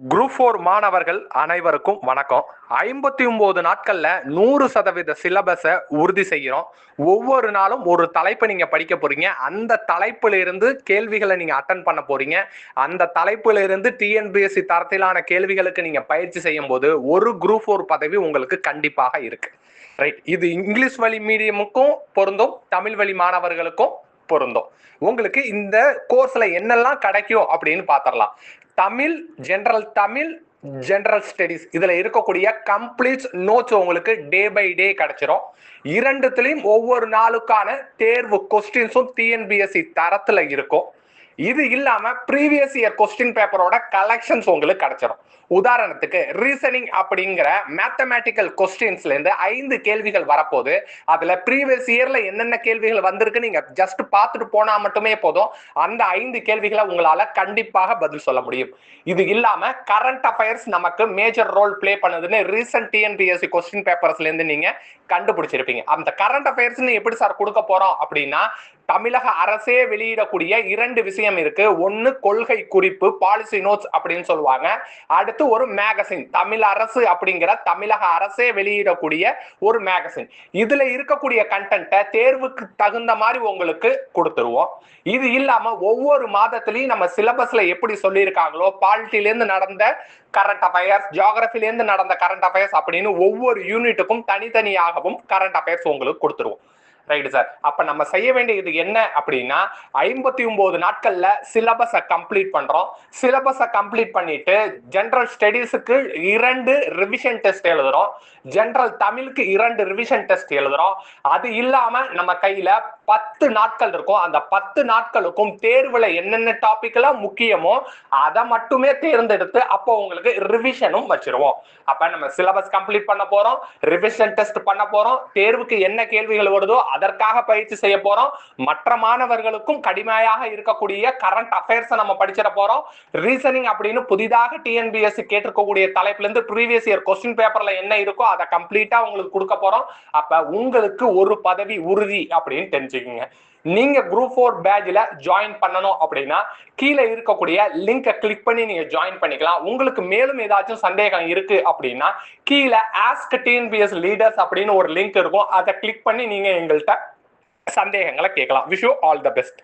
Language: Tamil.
குரூப் 4 மாணவர்கள் அனைவருக்கும் வணக்கம். 59 நாட்கள்ல 100% சிலபஸை உறுதி செய்கிறோம். ஒவ்வொரு நாளும் ஒரு தலைப்பை நீங்க படிக்க போறீங்க. அந்த தலைப்புல இருந்து கேள்விகளை நீங்க அட்டன் பண்ண போறீங்க. அந்த தலைப்புல இருந்து டிஎன்பிஎஸ்சி தரத்திலான கேள்விகளுக்கு நீங்க பயிற்சி செய்யும் போது ஒரு குரூப் 4 பதவி உங்களுக்கு கண்டிப்பாக இருக்கு. ரைட். இது இங்கிலீஷ் வழி மீடியமுக்கும் பொருந்தும், தமிழ் வழி மாணவர்களுக்கும் பொருந்தும். உங்களுக்கு இந்த கோர்ஸ்ல என்னெல்லாம் கிடைக்கும் அப்படின்னு பாத்திரலாம். தமிழ், ஜெனரல் ஸ்டடிஸ் இதுல இருக்கக்கூடிய கம்ப்ளீட் நோட்ஸ் உங்களுக்கு டே பை டே கிடைச்சிரும். இரண்டுத்திலையும் ஒவ்வொரு நாளுக்கான தேர்வு கொஸ்டின்ஸும் டிஎன்பிஎஸ்சி தரத்துல இருக்கும். இது இல்லாம ப்ரீவியஸ் இயர் கொஸ்டின் பேப்பரோட கலெக்ஷன்ஸ் உங்களுக்கு கிடைச்சிடும். உதாரணத்துக்கு ரீசனிங் அப்படிங்கிற மேத்தமேட்டிக்கல் கொஸ்டின்ஸ்ல இருந்து 5 கேள்விகள் வரப்போகுது. அதுல ப்ரீவியஸ் இயர்ல என்னென்ன கேள்விகள் வந்திருக்கு நீங்க ஜஸ்ட் பார்த்துட்டு போனா மட்டுமே போதும். அந்த 5 கேள்விகளை உங்களால கண்டிப்பாக பதில் சொல்ல முடியும். இது இல்லாம கரண்ட் அஃபேர்ஸ் நமக்கு மேஜர் ரோல் பிளே பண்ணுதுன்னு ரீசன்ட் டிஎன்பிஎஸ்சி கொஸ்டின் பேப்பர்ஸ்ல இருந்து நீங்க கண்டுபிடிச்சிருப்பீங்க. அந்த கரண்ட் அஃபேர்ஸ் எப்படி சார் கொடுக்க போறோம் அப்படின்னா, தமிழக அரசே வெளியிடக்கூடிய 2 விஷயம் இருக்கு. ஒன்னு கொள்கை குறிப்பு, பாலிசி நோட்ஸ் அப்படின்னு சொல்லுவாங்க. அடுத்து ஒரு மேகசின், தமிழ் அரசு அப்படிங்கிற தமிழக அரசே வெளியிடக்கூடிய ஒரு மேகசின். இதுல இருக்கக்கூடிய கண்டென்ட்டை தேர்வுக்கு தகுந்த மாதிரி உங்களுக்கு கொடுத்துருவோம். இது இல்லாம ஒவ்வொரு மாதத்திலையும் நம்ம சிலபஸ்ல எப்படி சொல்லியிருக்காங்களோ, பாலிட்டில இருந்து நடந்த கரண்ட் அஃபேர்ஸ், ஜியோகிராபில இருந்து நடந்த கரண்ட் அஃபேர்ஸ் அப்படின்னு ஒவ்வொரு யூனிட்டுக்கும் தனித்தனியாகவும் கரண்ட் அஃபேர்ஸ் உங்களுக்கு கொடுத்துருவோம். Right sir. அப்ப நம்ம செய்ய வேண்டியது என்ன அப்படின்னா, 59 நாட்கள்ல சிலபஸை கம்ப்ளீட் பண்றோம். சிலபஸை கம்ப்ளீட் பண்ணிட்டு ஜெனரல் ஸ்டடீஸுக்கு 2 ரிவிஷன் டெஸ்ட் எழுதுறோம். ஜெனரல் தமிழுக்கு 2 ரிவிஷன் டெஸ்ட் எழுதுறோம். அது இல்லாம நம்ம கையில 10 நாட்கள் இருக்கும். அந்த 10 நாட்களுக்கும் தேர்வுல என்னென்ன டாபிக் எல்லாம் முக்கியமோ அதை மட்டுமே தேர்ந்தெடுத்து அப்போ உங்களுக்கு ரிவிஷனும் வச்சிருவோம். அப்ப நம்ம சிலபஸ் கம்ப்ளீட் பண்ண போறோம், ரிவிஷன் டெஸ்ட் பண்ண போறோம், தேர்வுக்கு என்ன கேள்விகள் வருதோ அதற்காக பயிற்சி செய்ய போறோம். மற்ற மாணவர்களுக்கும் கடுமையாக இருக்கக்கூடிய கரண்ட் அஃபேர்ஸ் நம்ம படிச்சிட போறோம். ரீசனிங் அப்படின்னு புதிதாக டிஎன்பிஎஸ்சி கேட்டிருக்கக்கூடிய தலைப்புல இருந்து ப்ரீவியஸ் இயர் கொஸ்டின் பேப்பர்ல என்ன இருக்கோ அதை கம்ப்ளீட்டா உங்களுக்கு கொடுக்க போறோம். அப்ப உங்களுக்கு ஒரு பதவி உறுதி அப்படின்னு தெரிஞ்சுக்கங்க. நீங்க குரூப் 4 பேட்ச்ல ஜாயின் பண்ணணும் அப்படின்னா கீழே இருக்கக்கூடிய லிங்கை கிளிக் பண்ணி நீங்க ஜாயின் பண்ணிக்கலாம். உங்களுக்கு மேலும் ஏதாச்சும் சந்தேகம் இருக்கு அப்படின்னா கீழே ஆஸ்க் டிஎன்பிஎஸ் லீடர்ஸ் அப்படின்னு ஒரு லிங்க் இருக்கும். அதை கிளிக் பண்ணி நீங்க எங்கள்கிட்ட சந்தேகங்களை கேட்கலாம். Wish you all the best.